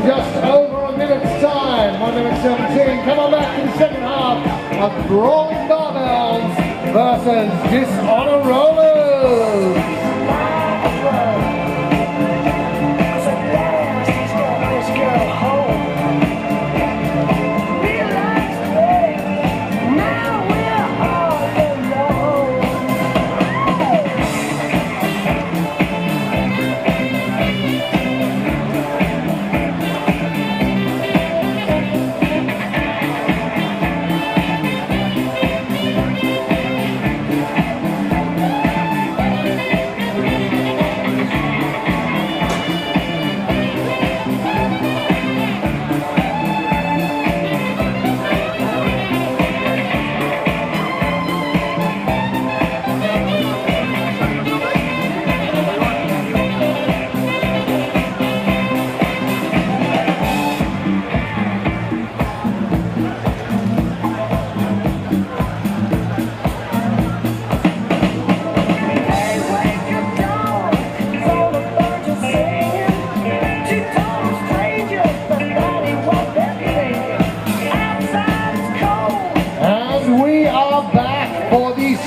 just over a minute's time. 1 minute 17. Come on back to the second half of Brawling Barbells versus Dishonour Rollers.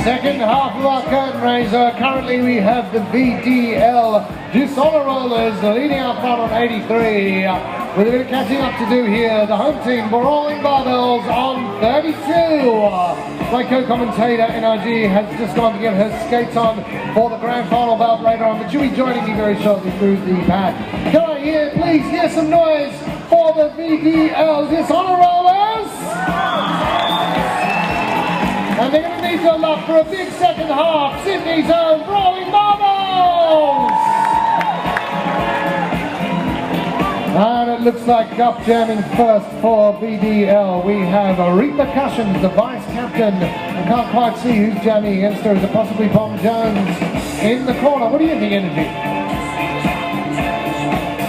Second half of our curtain raiser. Currently we have the VDL Dishonour Rollers leading up front on 83. With a bit of catching up to do here, the home team Brawling Barbells on 32. My co-commentator NRG has just gone to get her skates on for the grand final bout later on, but she'll be joining me very shortly through the pad. Can I please hear some noise for the VDL Dishonour Rollers? And they're going to need your love for a big second half. Sydney's own Brawling Barbells! And it looks like up jamming first for VDL. We have Repercussions, the vice captain. I can't quite see who's jamming against her. Is it possibly Bomb Jones in the corner? What do you think, Energy?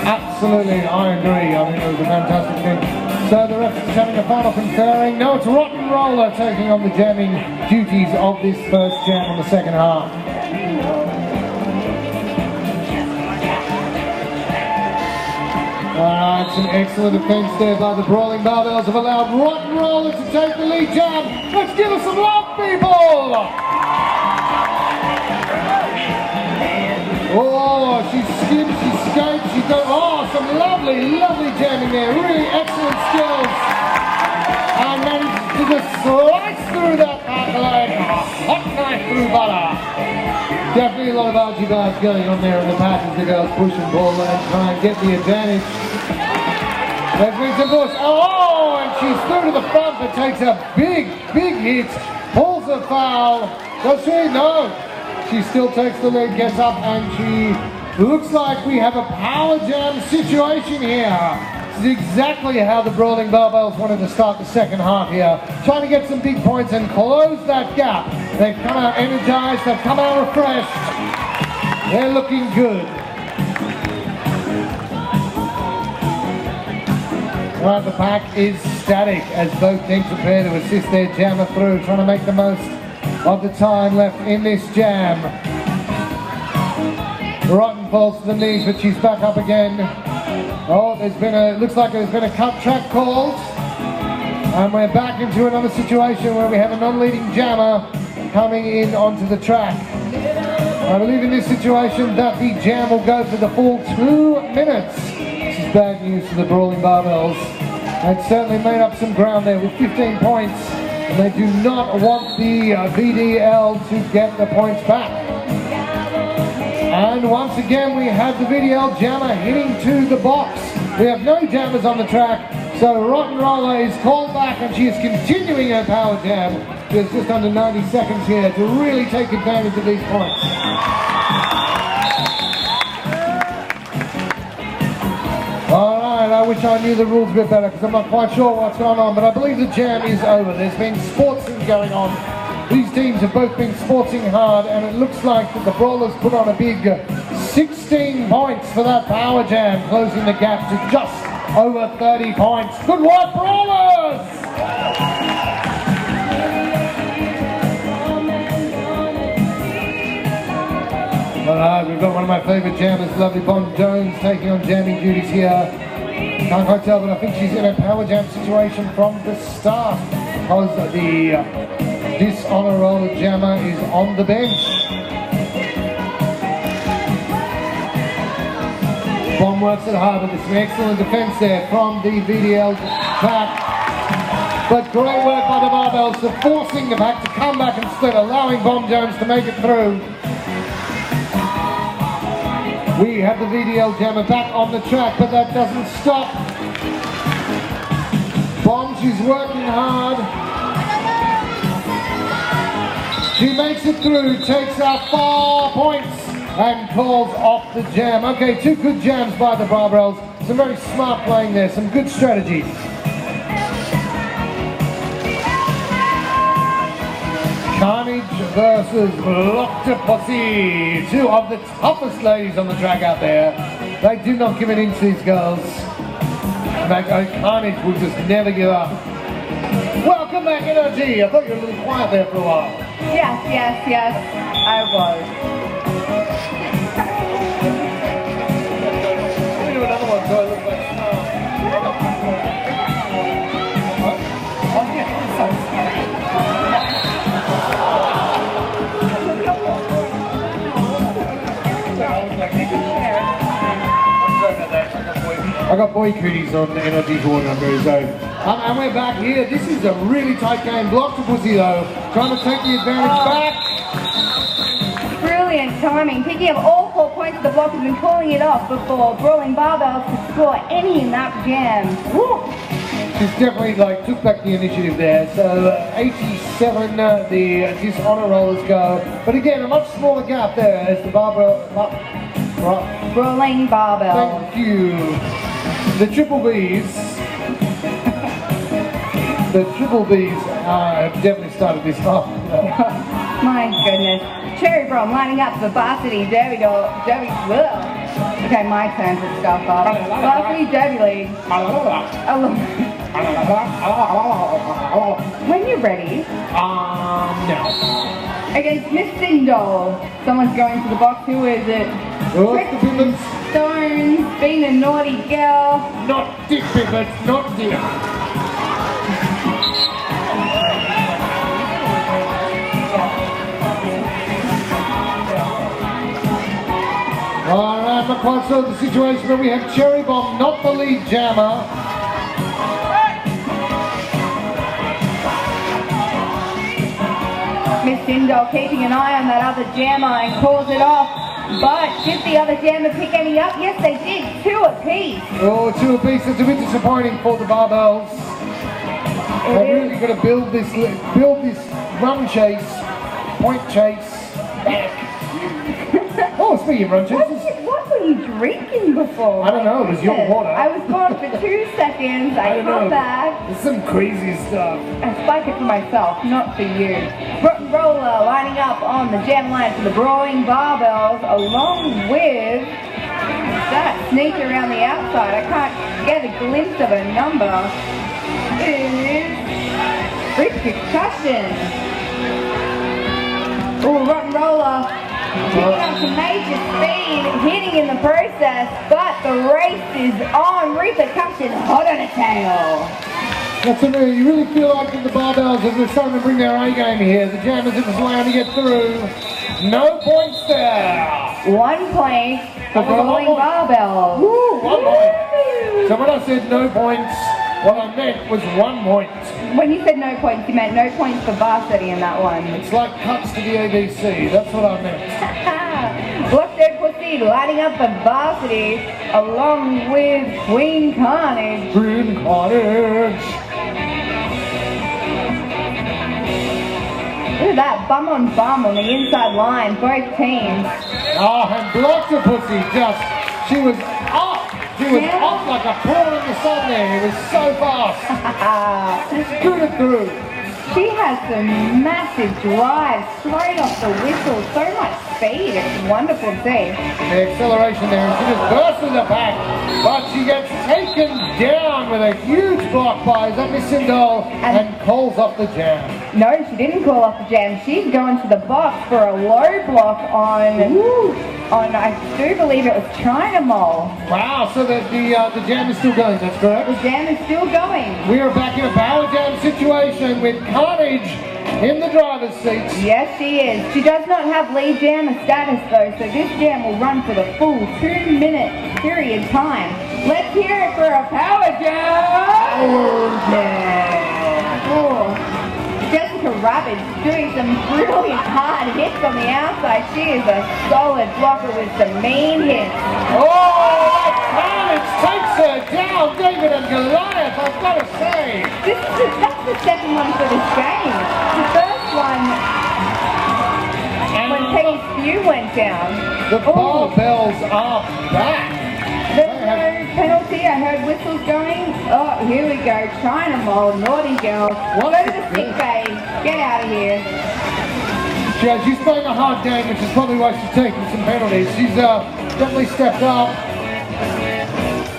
Absolutely, I agree. I think it was a fantastic thing. So the ref is having a final conferring. No, it's Rotten Roller taking on the jamming duties of this first jam on the second half. Alright, some excellent defense there by the Brawling Barbells have allowed Rotten Roller to take the lead jam. Let's give us some love, people! Oh, she skips, she skates, she goes, oh, some lovely, lovely jamming there, really excellent skills. And managed to just slice through that back leg, a hot knife through butter. Definitely a lot of argy bars going on there in the patches. The girls push and pull and try and get the advantage. There's been some push, oh, and she's through to the front, but takes a big, big hit, pulls a foul. Does she? No. She still takes the lead, gets up, and she looks like we have a power jam situation here. This is exactly how the Brawling Barbells wanted to start the second half here. Trying to get some big points and close that gap. They've come out energized, they've come out refreshed. They're looking good. Right, the pack is static as both teams prepare to assist their jammer through, trying to make the most of the time left in this jam. Rotten falls to the knees, but she's back up again. Oh, looks like there's been a cut track called. And we're back into another situation where we have a non-leading jammer coming in onto the track. I believe in this situation that the jam will go for the full 2 minutes. This is bad news for the Brawling Barbells. They've certainly made up some ground there with 15 points. And they do not want the VDL to get the points back. And once again we have the VDL jammer hitting to the box. We have no jammers on the track, so Rotten Roller is called back and she is continuing her power jam. There's just under 90 seconds here to really take advantage of these points. Alright, I wish I knew the rules a bit better because I'm not quite sure what's going on, but I believe the jam is over. There's been sportsing going on. These teams have both been sportsing hard, and it looks like that the Brawlers put on a big 16 points for that power jam, closing the gap to just over 30 points. Good work, Brawlers! Alright, we've got one of my favourite jammers, lovely Bomb Jones, taking on jamming duties here Can't quite tell, but I think she's in a power jam situation from the start because the Dishonour roller jammer is on the bench. Bomb works it hard, but there's some excellent defense there from the VDL pack. But great work by the Barbells of forcing the pack to come back and split, allowing Bomb Jones to make it through. We have the VDL jammer back on the track, but that doesn't stop. Bomb, she's working hard. She makes it through, takes out 4 points, and calls off the jam. Okay, 2 good jams by the Barbells. Some very smart playing there, some good strategies. Carnage versus Pussy, 2 of the toughest ladies on the track out there. They do not give an inch, these girls. In fact, Carnage will just never give up. Welcome back, Energy. I thought you were a little quiet there for a while. Yes, I was. Let me do another one so I look like snow. Oh, yeah, I'm so sorry. I got boy cooties on the NRG board number, so. And we're back here. This is a really tight game. Block to Pussy though, trying to take the advantage back. Brilliant timing. Picking up all 4 points of the block has been pulling it off before Brawling Barbells could score any in that jam. Woo. She's definitely took back the initiative there. So 87 the Dishonour rollers go. But again, a much smaller gap there as the Brawling Barbells. Thank you. The Triple Bs. The Triple Bs have definitely started this off. My goodness. Cherry Brom lining up for Varsity Derby. Okay, my turn to stuff up. Varsity Derby League. When you're ready. Now. Against Miss Sindel. Someone's going to the box. Who is it? Pippins. Stones, being a naughty girl. Not Dick Pippins, not dear. Alright, I'm not quite sure of the situation, but we have Cherry Bomb, not the lead jammer. Miss Sindel keeping an eye on that other jammer and calls it off. But did the other jammer pick any up? Yes, they did. 2 apiece. Oh, 2 apiece. It's a bit disappointing for the Barbells. They're really going to build this run chase, point chase back. Oh, speaking of run chases. What were you drinking before? I don't know. It was your water. I was gone for 2 seconds. I come back. It's some crazy stuff. I spike it for myself, not for you. Roller lining up on the jam line for the Brawling Barbells, along with that sneak around the outside. I can't get a glimpse of a number. It is Concussion. Oh, Rotten Roller picking up some major speed, hitting in the process, but the race is on. Repercussion hot on a tail. That's it, you really feel like the Barbells are starting to bring their A game here. The jammers are just allowing to get through. No points there. 1 point for Brawling Barbells. Woo, 1 point. So when I said no points, what I meant was 1 point. When you said no points, you meant no points for Varsity in that one. It's like cuts to the ABC. That's what I meant. Block Dead Pussy lining up for Varsity along with Queen Carnage. Queen Carnage. Look at that, bum on the inside line, both teams. Oh, and Block the Pussy she was off. She was off like a prawn in the sun there. It was so fast. Scooted through. She has some massive drive straight off the whistle. So much speed. It's wonderful to see. The acceleration there, and she just bursts in the pack, but she gets taken down with a huge block by Miss Sindel and calls off the jam. No, she didn't call off the jam. She's going to the box for a low block on I do believe it was China Mole. Wow, so the jam is still going, that's correct? The jam is still going. We are back in a power jam situation with Carnage in the driver's seat. Yes, she is. She does not have lead jammer status though, so this jam will run for the full 2-minute period time. Let's hear it for a power jam! Power jam! Oh. Jessica Rabbit doing some brilliant hard hits on the outside. She is a solid blocker with some mean hits. Oh, that Carnage takes her down, David and Goliath, I've got to say. That's the second one for this game. The first one, when Peggy Spew went down. The barbells are back. There's no penalty. I heard whistles going. Oh, here we go. China Mole, naughty girl. Go to the sick bay. Get out of here. She's playing a hard game, which is probably why she's taking some penalties. She's definitely stepped up.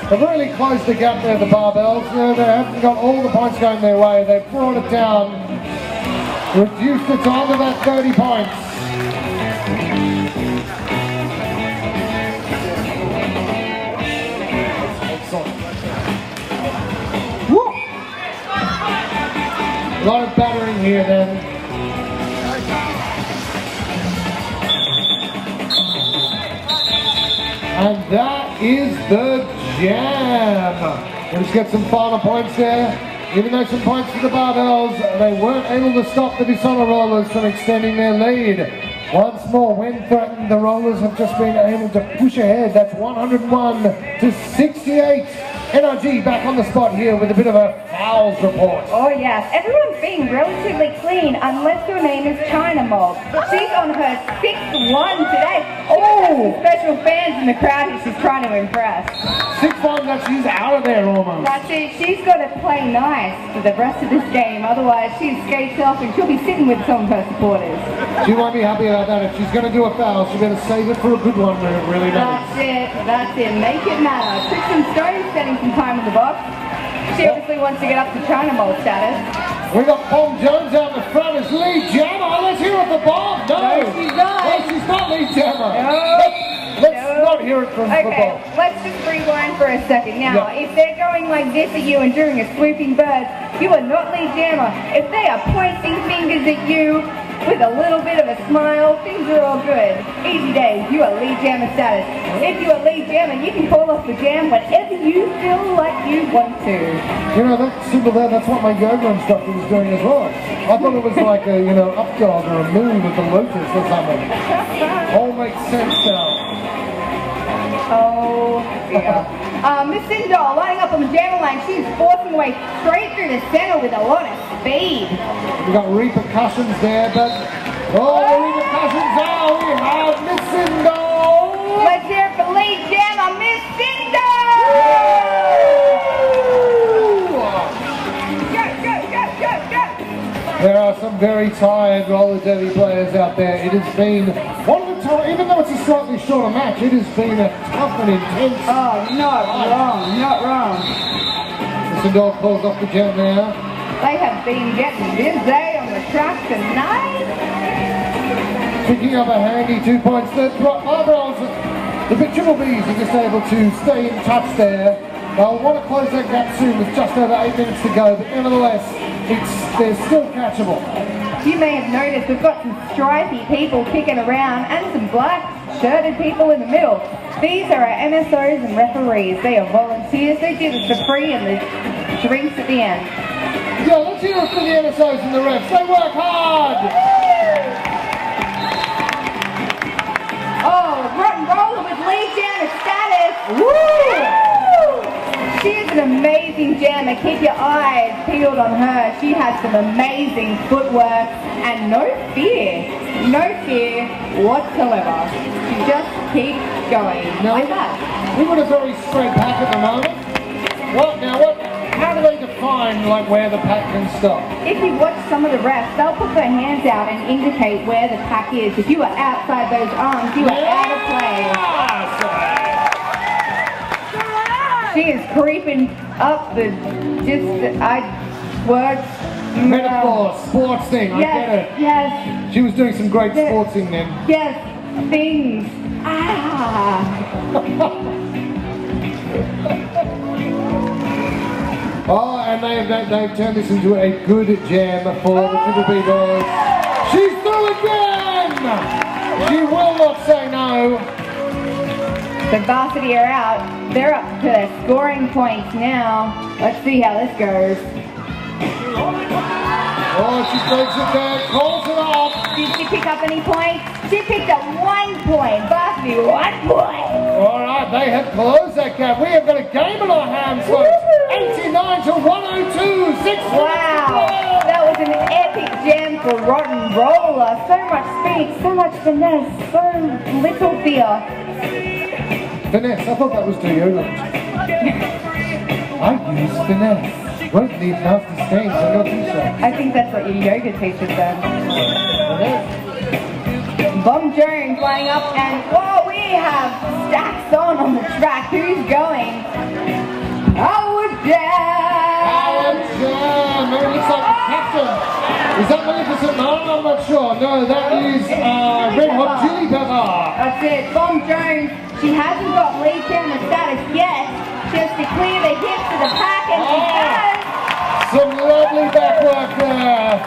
They've really closed the gap there, the barbells. They haven't got all the points going their way. They've brought it down. Reduced the time to that 30 points. A lot of battering here then. And that is the jam. Let's get some final points there. Even though some points for the barbells, they weren't able to stop the Dishonour rollers from extending their lead. Once more, when threatened, the rollers have just been able to push ahead. That's 101 to 68. NRG back on the spot here with a bit of a fouls report. Oh yes, everyone's being relatively clean unless her name is China Mole. She's on her 6th one today. Oh! Special fans in the crowd who she's trying to impress. 6-1, that she's out of there almost. That's it, she's got to play nice for the rest of this game, otherwise she skates off and she'll be sitting with some of her supporters. She won't be happy about that. If she's going to do a foul, she better save it for a good one when it really matters. That's it, make it matter. Trixie Stone spending some time in the box. She obviously wants to get up to China Mole status. We got Bomb Jones out the front as lead jammer. Let's hear it for Bomb. No, she's not. No, she's not lead jammer. No. Let's not hear it from Bomb. Let's just rewind for a second. Now, if they're going like this at you and doing a swooping bird, you are not lead jammer. If they are pointing fingers at you with a little bit of a smile, things are all good. Easy days, you are lead jammer status. If you are lead jammer, you can call off the jam whenever you feel like you want to. You know, that's simple there. That's what my yoga instructor was doing as well. I thought it was like a, up dog or a move with the lotus or something. All makes sense now. Oh, yeah. Miss Sindel lining up on the jammer lane. She's forcing away straight through the center with a lot of speed. We got repercussions there, but the repercussions are we have Miss Sindel. Let's hear it for lead jammer, Miss Sindel. Go. There are some very tired roller derby players out there. It has been one of the time, even though it's a slightly shorter match, it has been a tough and intense. Oh, not wrong. Miss Sindel pulls off the jam now. They have been getting busy on the track tonight. Picking up a handy 2 points. The barbells, the big triple Bs are just able to stay in touch there. They'll want to close that gap soon with just over 8 minutes to go, but nevertheless, they're still catchable. You may have noticed we've got some stripy people kicking around and some black shirted people in the middle. These are our MSOs and referees. They are volunteers. They do this for free and the drinks at the end. Yeah, let's hear it for the MSOs and the refs. They work hard! Oh, Rotten Roller with lead jammer status. Woo! She is an amazing jammer. Keep your eyes peeled on her. She has some amazing footwork and no fear whatsoever. She just keeps going like that. We've got a very straight back at the moment. How do they define line, like where the pack can stop. If you watch some of the refs, they'll put their hands out and indicate where the pack is. If you are outside those arms, you are out of play. She is creeping up the metaphor, sports thing, I get it. Yes. She was doing some great sportsing then. Yes, things. Ah. Oh, and they've turned this into a good jam for the Triple B girls. She's through again! She will not say no. The varsity are out. They're up to their scoring points now. Let's see how this goes. Oh, she breaks it there, calls it off. Did she pick up any points? She picked up 1 point. Varsity, 1 point. All right, they have closed that gap. We have got a game in our hands, folks. 89 to 102. 6 Wow, that was an epic jam for Rotten Roller. So much speed, so much finesse, so little fear. Finesse, I thought that was deodorant. I use finesse. Won't leave nasty stains on your t-shirt. I think that's what your yoga teacher said. Bomb Jones lining up, and whoa, we have stacks on the track. Who's going? Howard Jam! Howard Jam! It looks like the captain. Is that Maleficent? No, I'm not sure. No, that is Red Hot Chili Pepper. That's it. Bomb Jones, she hasn't got lead camera status yet. Just to clear the hips of the pack, and she does. Some lovely back work there.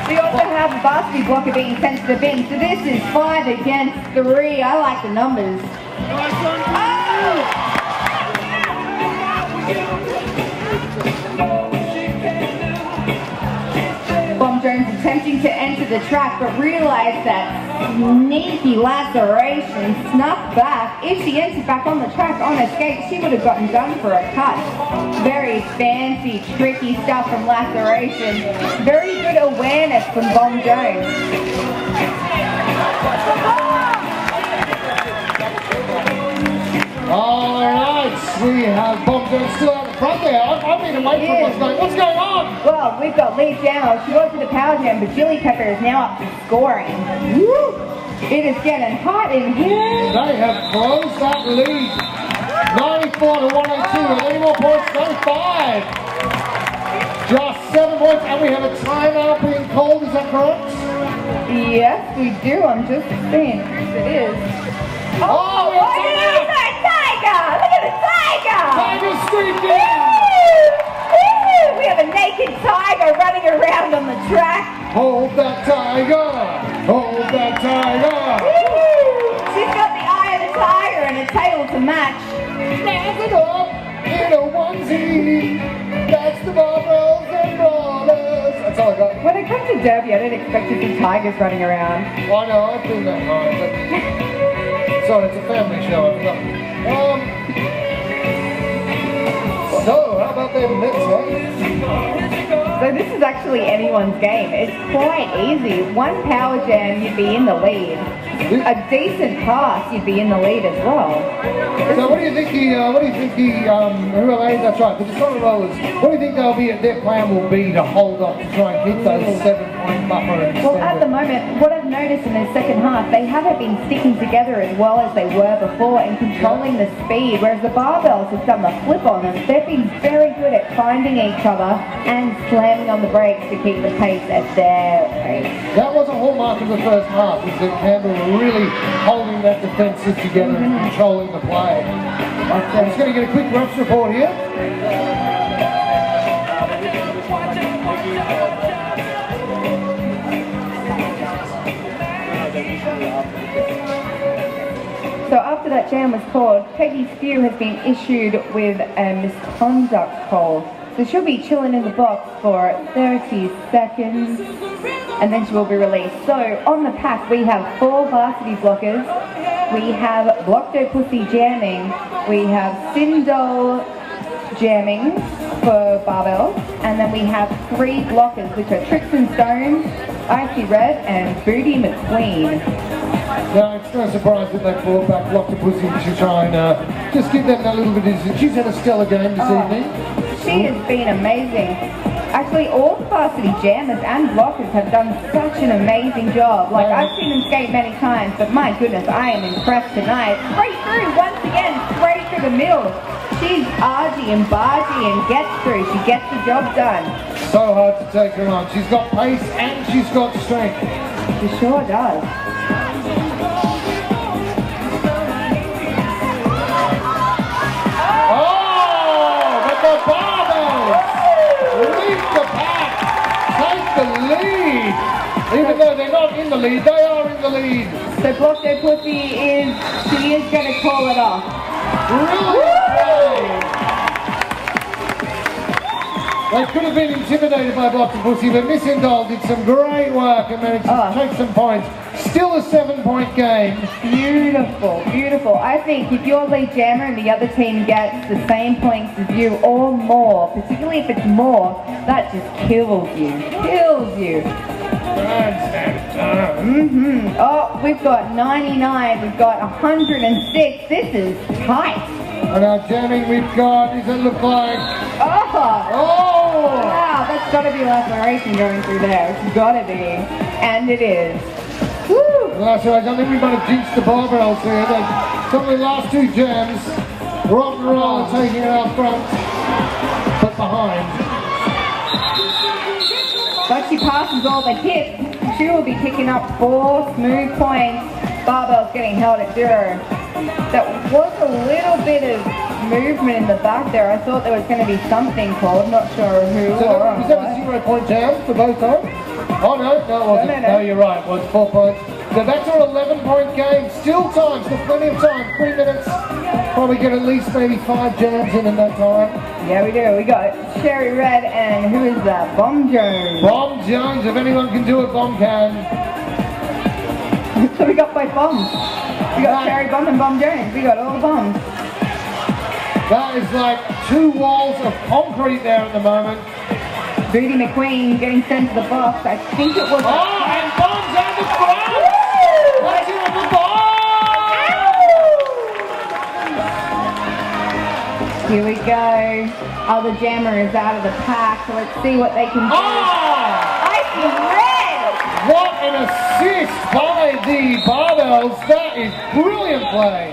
We also have a varsity blocker being sent to the bin, so this is 5 against 3. I like the numbers. Bomb Jones attempting to enter the track, but realized that sneaky laceration snuck back. If she entered back on the track on her skate, she would have gotten done for a cut. Very fancy, tricky stuff from laceration. Very good awareness from Bomb Jones. Alright, we have Bomb Jones still out the front there. I've been away from what's going on? Well, we've got lead down. She goes to the power jam, but Chili Pepper is now up to scoring. Woo! It is getting hot in here. They have closed that lead. 94 to 102. With any more points? No, 5. Just 7 points, and we have a timeout being called. Is that correct? Yes, we do. I'm just seeing. It is. Oh, look at that tiger! Look at the tiger! Tiger streaking! We have a naked tiger running around on the track. Hold that tiger! Hold that tiger! She's got the eye of the tiger and a tail to match. Stand it up in a onesie. That's the barbells and rollers. That's all I got. When it comes to Derby, I don't expect to see tigers running around. I know, I've been that high, but... Sorry, it's a family show, I forgot. So, how about them Mets, eh? So this is actually anyone's game. It's quite easy. 1 power jam, you'd be in the lead. A decent pass, you'd be in the lead as well. So what do you think who are they? That's right, the Dishonour rollers. What do you think their plan will be to hold up to try and hit those 7-point buffer? Well, at the moment, what I've noticed in the second half, they haven't been sticking together as well as they were before and controlling the speed, whereas the barbells have done the flip on them. They've been very good at finding each other and slamming on the brakes to keep the pace at their pace. That was a hallmark of the first half, was that Campbell were really holding that defensive together and controlling the play. I'm just going to get a quick refs report here. So after that jam was called, Peggy Stew has been issued with a misconduct call. So she'll be chilling in the box for 30 seconds and then she will be released. So on the pack we have 4 varsity blockers, we have Blocked-O-Pussy jamming, we have Sindol jamming for barbells, and then we have 3 blockers, which are Tricks and Stones, Icy Red, and Booty McQueen. No, it's no surprise that they brought back Blocked-O-Pussy to try and just give them a little bit of... She's had a stellar game this evening. She has been amazing. Actually, all the varsity jammers and blockers have done such an amazing job. Like, I've seen them skate many times, but my goodness, I am impressed tonight. Straight through, once again, straight through the middle. She's argy and bargy and gets through. She gets the job done. So hard to take her on. She's got pace and she's got strength. She sure does. Oh, but the barbells lead the pack, take the lead. Even though they're not in the lead, they are in the lead. So Block Their Pussy she is going to call it off. Brilliant play. They could have been intimidated by Block Their Pussy, but Miss Indol did some great work and managed to take some points. Still a 7-point game. Beautiful, beautiful. I think if you're lead jammer and the other team gets the same points as you or more, particularly if it's more, that just kills you. Kills you. Oh, we've got 99, we've got 106. This is tight. And our jamming we've got, does it look like? Oh! Wow, that's got to be laceration going through there. It's got to be. And it is. Woo! Well, that's right. I think we might have jinxed the barbells here. Some of the last two jams, rock and roll are taking it out front, but behind. But she passes all the hits. She will be picking up 4 smooth points. Barbell's getting held at 0. That was a little bit of movement in the back there. I thought there was going to be something called, not sure who So or was that a 0-point jam for both times? Oh no, it wasn't. No, you're right, it was 4 points. So that's our 11-point game. Still time, still plenty of time, 3 minutes. Probably get at least maybe 5 jams in that time. Yeah, we do. We got Sherry Red and who is that? Bomb Jones. Bomb Jones, if anyone can do it, Bomb can. So we got both bombs. We got Sherry Bomb and Bomb Jones. We got all the bombs. That is like 2 walls of concrete there at the moment. Booty McQueen getting sent to the box. I think it was... Oh, and Bomb's out the front! Let's hear it for Bomb! Here we go. Other jammer is out of the pack, so let's see what they can do. Oh! Icy Red! What an assist by the barbells. That is brilliant play.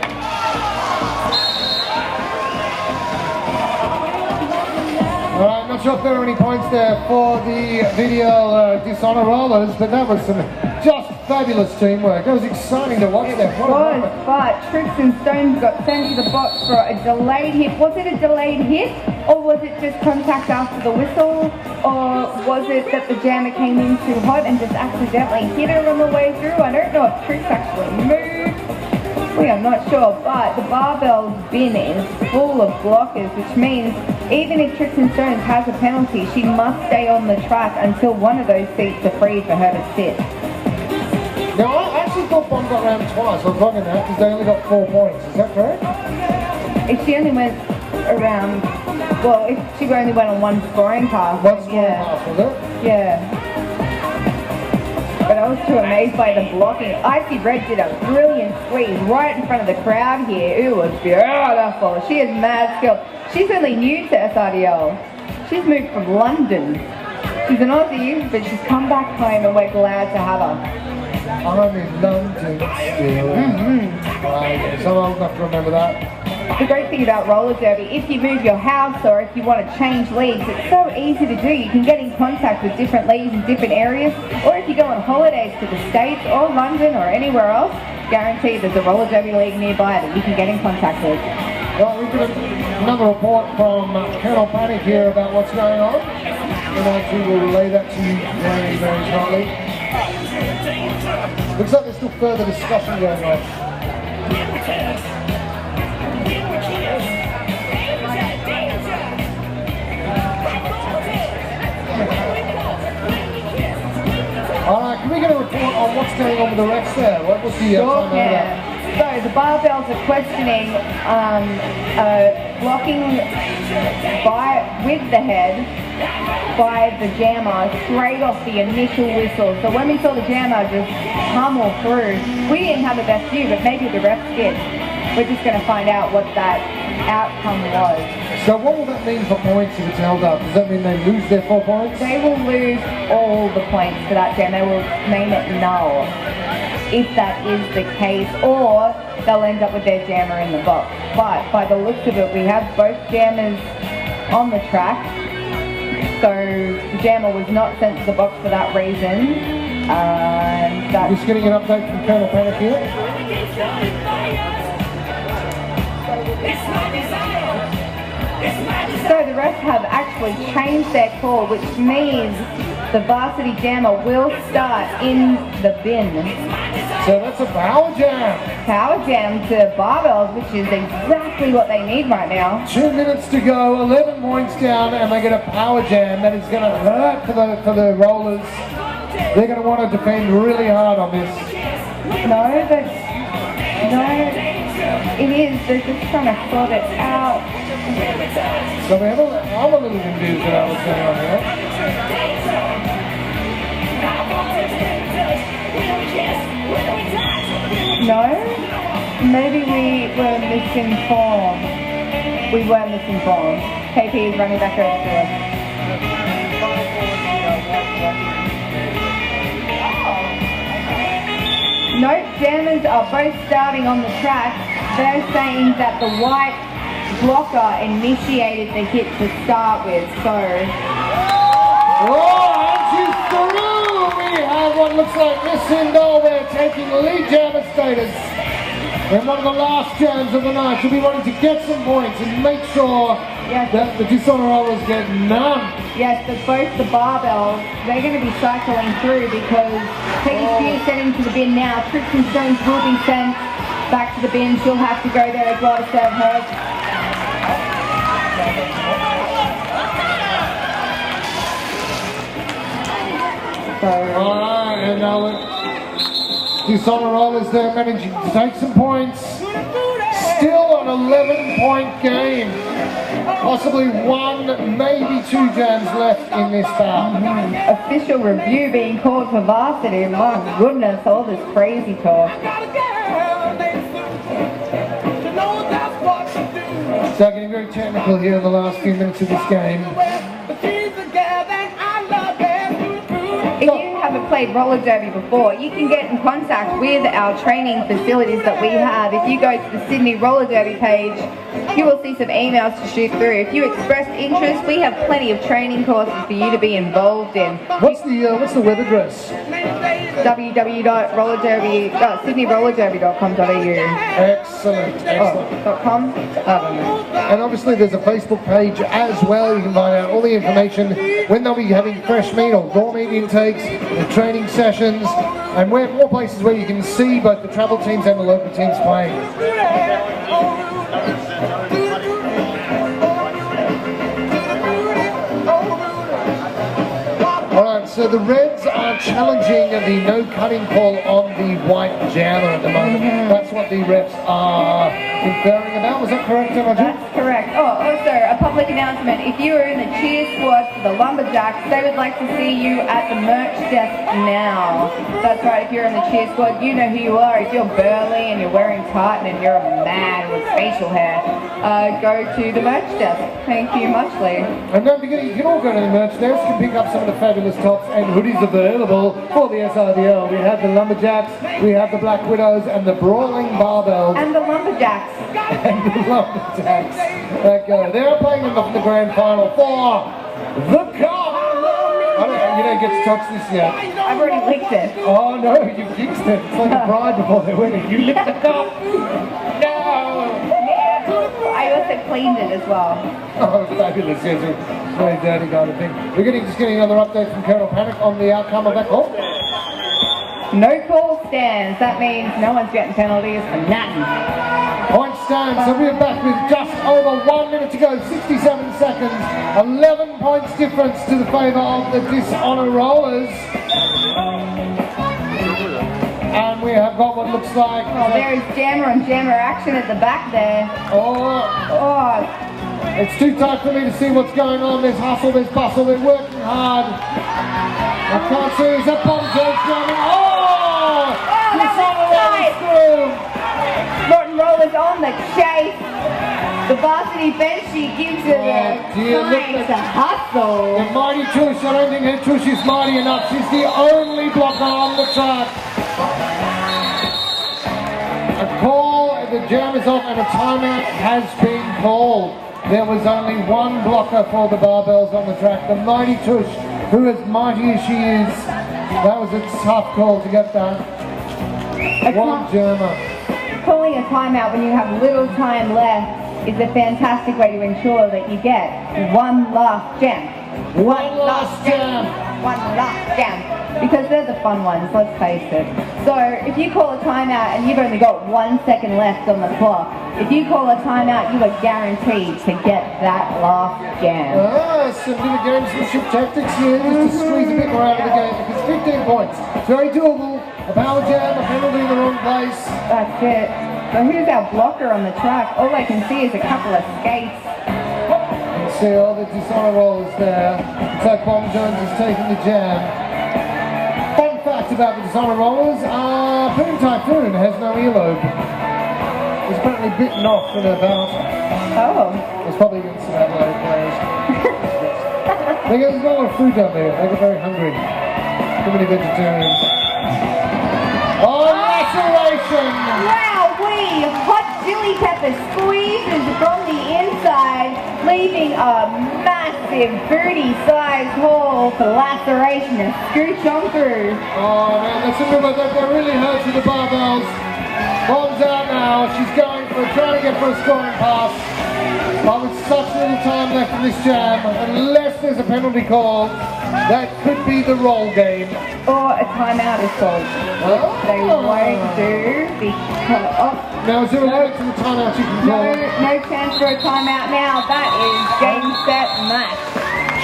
Alright, not sure if there are any points there for the video Dishonour rollers, but that was some just fabulous teamwork. It was exciting to watch that. It was, but Tricks and Stones got sent to the box for a delayed hit. Was it a delayed hit, or was it just contact after the whistle, or was it that the jammer came in too hot and just accidentally hit her on the way through? I don't know if Tricks actually moved. We are not sure, but the barbell's bin is full of blockers, which means even if Tricks and Stones has a penalty, she must stay on the track until one of those seats are free for her to sit. Now, I actually thought Bomb got round twice. I was wrong in that because they only got 4 points. Is that correct? If she only went around, well, if she only went on one scoring pass. One scoring pass, was it? Yeah. But I was too amazed by the blocking. Icy Red did a brilliant squeeze right in front of the crowd here. It was beautiful. She is mad skilled. She's only new to SRDL. She's moved from London. She's an Aussie, but she's come back home and we're glad to have her. I'm in London still. So old enough to remember that. The great thing about roller derby, if you move your house or if you want to change leagues, it's so easy to do. You can get in contact with different leagues in different areas, or if you go on holidays to the States or London or anywhere else, guaranteed there's a roller derby league nearby that you can get in contact with. Well, we've got another report from Colonel Panic here about what's going on, and actually we'll relay that to you very, very shortly. Looks like there's still further discussion going on. Alright, can we get a report on what's going on with the refs there? What was the Sure can. So the barbells are questioning blocking with the head by the jammer straight off the initial whistle. So when we saw the jammer just pummel through, we didn't have the best view, but maybe the refs did. We're just going to find out what that outcome was. So what will that mean for points if it's held up? Does that mean they lose their 4 points? They will lose all the points for that jam. They will name it null if that is the case, or they'll end up with their jammer in the box. But by the looks of it, we have both jammers on the track. So the jammer was not sent to the box for that reason. Just getting an update from Colonel Panic here. So the refs have actually changed their call, which means the varsity jammer will start in the bin. So that's a power jam. Power jam to barbells, which is exactly what they need right now. 2 minutes to go, 11 points down, and they get a power jam. That is going to hurt for the rollers. They're going to want to defend really hard on this. No, it is. They're just trying to sort it out. So I'm a little confused about what's going on here. No? Maybe we were misinformed. We were misinformed. KP is running back over to us. No, jammers are both starting on the track. They're saying that the white blocker initiated the hit to start with, so... Oh, and she's through! We have what looks like Miss Sindel there taking lead jammer status. In one of the last jams of the night, she'll be wanting to get some points and make sure that the Dishonour rollers get none. Yes, but both the barbells, they're going to be cycling through because Peggy Spears sending to the bin now. Tristan Stones will be sent back to the bin. She'll have to go there as well to serve hers. Alright, and now Dishonour rollers there managing to take some points. Still an 11-point game. Possibly 1, maybe 2 jams left in this bout. Official review being called for varsity. My goodness, all this crazy talk. So getting very technical here in the last few minutes of this game. If you haven't played roller derby before, you can get in contact with our training facilities that we have. If you go to the Sydney Roller Derby page, you will see some emails to shoot through. If you express interest, we have plenty of training courses for you to be involved in. What's the web address? www.sydneyrollerderby.com.au. Excellent. .com? I don't know. And obviously there's a Facebook page as well. You can find out all the information when they'll be having fresh meat or raw meat intakes, the training sessions, and more places where you can see both the travel teams and the local teams playing. Alright, so the Reds are challenging the no cutting call on the white jammer at the moment. That's what the refs are conferring about. Was that correct, Roger? That's correct. Oh, also a public announcement. If you are in the cheer squad for the Lumberjacks, they would like to see you at the merch desk now. That's right, if you're in the cheer squad, you know who you are. If you're burly and you're wearing tartan and you're a man with facial hair, go to the merch desk. Thank you muchly. And don't forget, you can all go to the merch desk and pick up some of the fabulous tops and hoodies available for the SRDL. We have the Lumberjacks, we have the Black Widows, and the Brawling Barbells. And the Lumberjacks. And the Lumberjacks. They're playing in the grand final for the cup. You don't get to touch this yet. I've already licked it. Oh no, you fixed it. It's like a bride before they win it. You licked the cup. No. I also cleaned it as well. Oh, fabulous. Yes, it's very dirty kind of thing. We're just getting another update from Colonel Panic on the outcome of that call. No call stands. That means no one's getting penalties for nothing. Point stands, so we're back with just over 1 minute to go, 67 seconds, 11 points difference to the favour of the Dishonour rollers. And we have got what looks like... Oh, there is jammer on jammer action at the back there. Oh, it's too tight for me to see what's going on. There's hustle, there's bustle, they're working hard. I can't see, is that bomb George jamming? That was tight. Rollers on the chase. The varsity bench sheet gives her the time to hustle. The mighty Tush, I don't think her Tush is mighty enough. She's the only blocker on the track. A call, the jam is off and a timeout has been called. There was only one blocker for the barbells on the track. The mighty Tush, who as mighty as she is, that was a tough call to get done. One jammer. Calling a timeout when you have little time left is a fantastic way to ensure that you get one last jam. One last jam. One last jam. Because they're the fun ones, let's face it. So if you call a timeout and you've only got 1 second left on the clock, if you call a timeout, you are guaranteed to get that last jam. Some bit of gamesmanship tactics here, just to squeeze a bit more out of the game, because 15 points. It's very doable. A power jam, a penalty in the wrong place. That's it. So who's our blocker on the track? All I can see is a couple of skates. You can see all the Dishonour rollers there. It's like Bomb Jones is taking the jam. Fun fact about the Dishonour rollers, Boom Typhoon has no earlobe. It's apparently bitten off in a bout. Oh. It's probably against some Adelaide players. There's not a lot of food down there. They get very hungry. Too many vegetarians. Oh, laceration! Wow, hot chili pepper squeezes from the inside, leaving a massive booty-sized hole for laceration and scooch on through. Oh man, that's a number that really hurts with the barbells. Bomb's out now, she's going for trying to get for a scoring pass. But with such little time left in this jam, unless there's a penalty call, that could be the roll game. Or a timeout is called. They won't do because... Now is there a limit to the timeout you can call? No chance for a timeout now. That is game, set, match.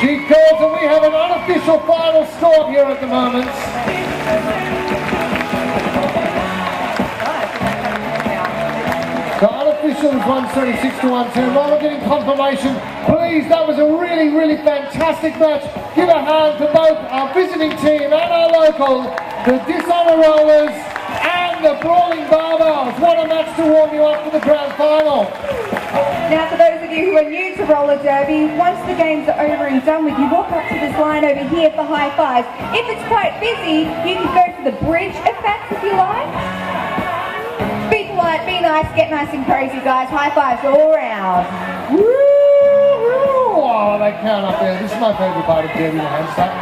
She calls and we have an unofficial final score here at the moment. The unofficial is 136 to 110. While we're getting confirmation, please, that was a really fantastic match. Give a hand to both our visiting team and our local, the Dishonour Rollers and the Brawling Barbells. What a match to warm you up for the grand final. Now for those of you who are new to roller derby, once the games are over and done with, you walk up to this line over here for high fives. If it's quite busy, you can go to the bridge effect if you like. Be polite, be nice, get nice and crazy, guys. High fives all around. Woo! Oh, they count up there. This is my favourite part of derby, the handstand.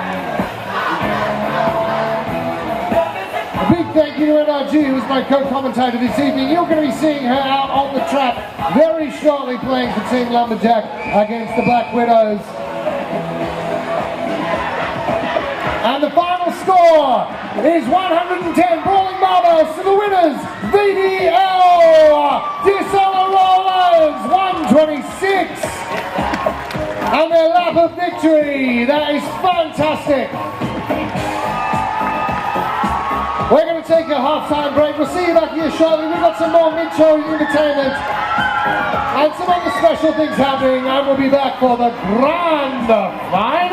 A big thank you to NRG, who is my co-commentator this evening. You're going to be seeing her out on the track very shortly, playing for Team Lumberjack against the Black Widows. And the final score is 110 Brawling Barbells to the winners, VDL Dishonour Rollers 126. And their lap of victory. That is fantastic. We're going to take a half-time break. We'll see you back here shortly. We've got some more mid-show entertainment and some other special things happening, and we'll be back for the grand final.